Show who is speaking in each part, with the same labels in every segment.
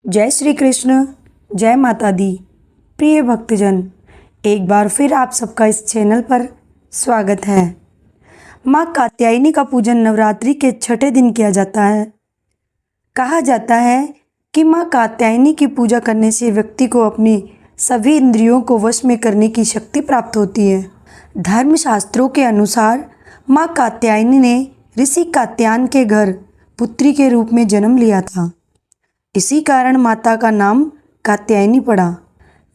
Speaker 1: जय श्री कृष्ण। जय माता दी। प्रिय भक्तजन, एक बार फिर आप सबका इस चैनल पर स्वागत है। माँ कात्यायनी का पूजन नवरात्रि के छठे दिन किया जाता है। कहा जाता है कि माँ कात्यायनी की पूजा करने से व्यक्ति को अपनी सभी इंद्रियों को वश में करने की शक्ति प्राप्त होती है। धर्मशास्त्रों के अनुसार माँ कात्यायनी ने ऋषि कात्यायन के घर पुत्री के रूप में जन्म लिया था। इसी कारण माता का नाम कात्यायनी पड़ा।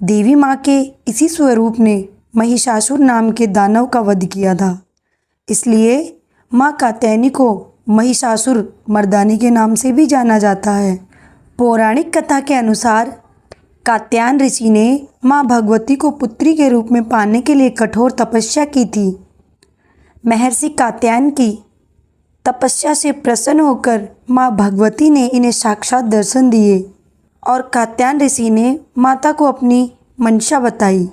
Speaker 1: देवी माँ के इसी स्वरूप ने महिषासुर नाम के दानव का वध किया था। इसलिए माँ कात्यायनी को महिषासुर मर्दानी के नाम से भी जाना जाता है। पौराणिक कथा के अनुसार कात्यायन ऋषि ने माँ भगवती को पुत्री के रूप में पाने के लिए कठोर तपस्या की थी। महर्षि कात्यायन की तपस्या से प्रसन्न होकर माँ भगवती ने इन्हें साक्षात दर्शन दिए और कात्यायन ऋषि ने माता को अपनी मंशा बताई।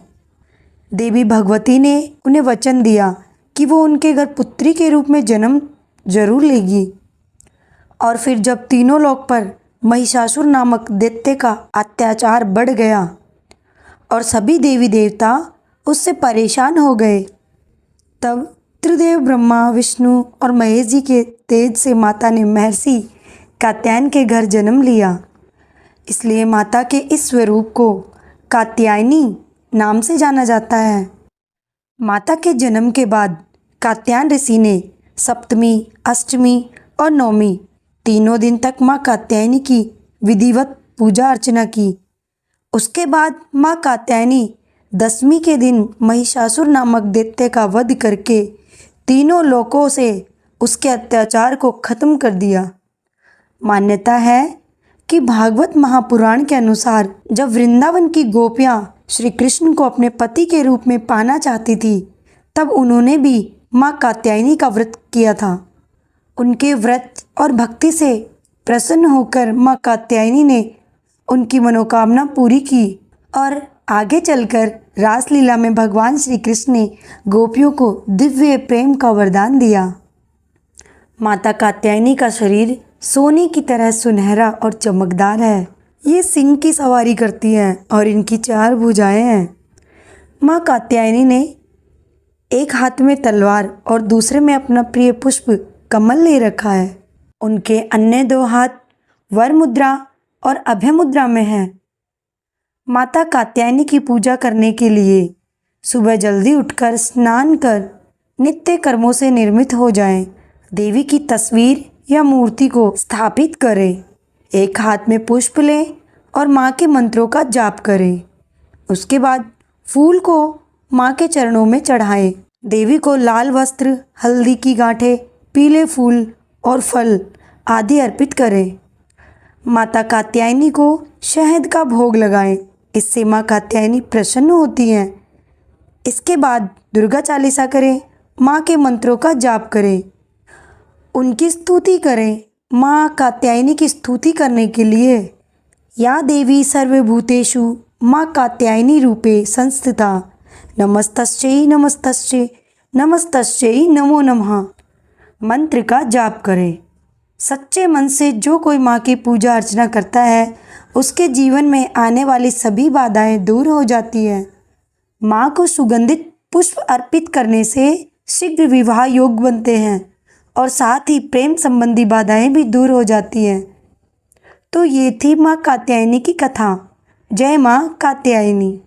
Speaker 1: देवी भगवती ने उन्हें वचन दिया कि वो उनके घर पुत्री के रूप में जन्म जरूर लेगी। और फिर जब तीनों लोक पर महिषासुर नामक दैत्य का अत्याचार बढ़ गया और सभी देवी देवता उससे परेशान हो गए, तब त्रिदेव ब्रह्मा, विष्णु और महेश जी के तेज से माता ने महर्षि कात्यायन के घर जन्म लिया। इसलिए माता के इस स्वरूप को कात्यायनी नाम से जाना जाता है। माता के जन्म के बाद कात्यायन ऋषि ने सप्तमी, अष्टमी और नवमी तीनों दिन तक माँ कात्यायनी की विधिवत पूजा अर्चना की। उसके बाद माँ कात्यायनी दशमी के दिन महिषासुर नामक दैत्य का वध करके तीनों लोकों से उसके अत्याचार को खत्म कर दिया। मान्यता है कि भागवत महापुराण के अनुसार जब वृंदावन की गोपियाँ श्री कृष्ण को अपने पति के रूप में पाना चाहती थी, तब उन्होंने भी माँ कात्यायनी का व्रत किया था। उनके व्रत और भक्ति से प्रसन्न होकर माँ कात्यायनी ने उनकी मनोकामना पूरी की और आगे चलकर रासलीला में भगवान श्री कृष्ण ने गोपियों को दिव्य प्रेम का वरदान दिया। माता कात्यायनी का शरीर सोने की तरह सुनहरा और चमकदार है। ये सिंह की सवारी करती हैं और इनकी 4 भुजाएं हैं। माँ कात्यायनी ने एक हाथ में तलवार और दूसरे में अपना प्रिय पुष्प कमल ले रखा है। उनके अन्य 2 हाथ वर मुद्रा और अभय मुद्रा में हैं। माता कात्यायनी की पूजा करने के लिए सुबह जल्दी उठकर स्नान कर नित्य कर्मों से निर्मित हो जाएं। देवी की तस्वीर या मूर्ति को स्थापित करें। एक हाथ में पुष्प लें और माँ के मंत्रों का जाप करें। उसके बाद फूल को माँ के चरणों में चढ़ाएं। देवी को लाल वस्त्र, हल्दी की गांठें, पीले फूल और फल आदि अर्पित करें। माता कात्यायनी को शहद का भोग लगाएं। इससे माँ कात्यायनी प्रसन्न होती हैं। इसके बाद दुर्गा चालीसा करें। माँ के मंत्रों का जाप करें। उनकी स्तुति करें। माँ कात्यायनी की स्तुति करने के लिए या देवी सर्वभूतेषु माँ कात्यायनी रूपे संस्थिता नमस्तस्यै नमस्तस्यै नमस्तस्यै नमो नमः मंत्र का जाप करें। सच्चे मन से जो कोई माँ की पूजा अर्चना करता है, उसके जीवन में आने वाली सभी बाधाएं दूर हो जाती हैं। माँ को सुगंधित पुष्प अर्पित करने से शीघ्र विवाह योग बनते हैं और साथ ही प्रेम संबंधी बाधाएं भी दूर हो जाती हैं। तो ये थी माँ कात्यायनी की कथा। जय माँ कात्यायनी।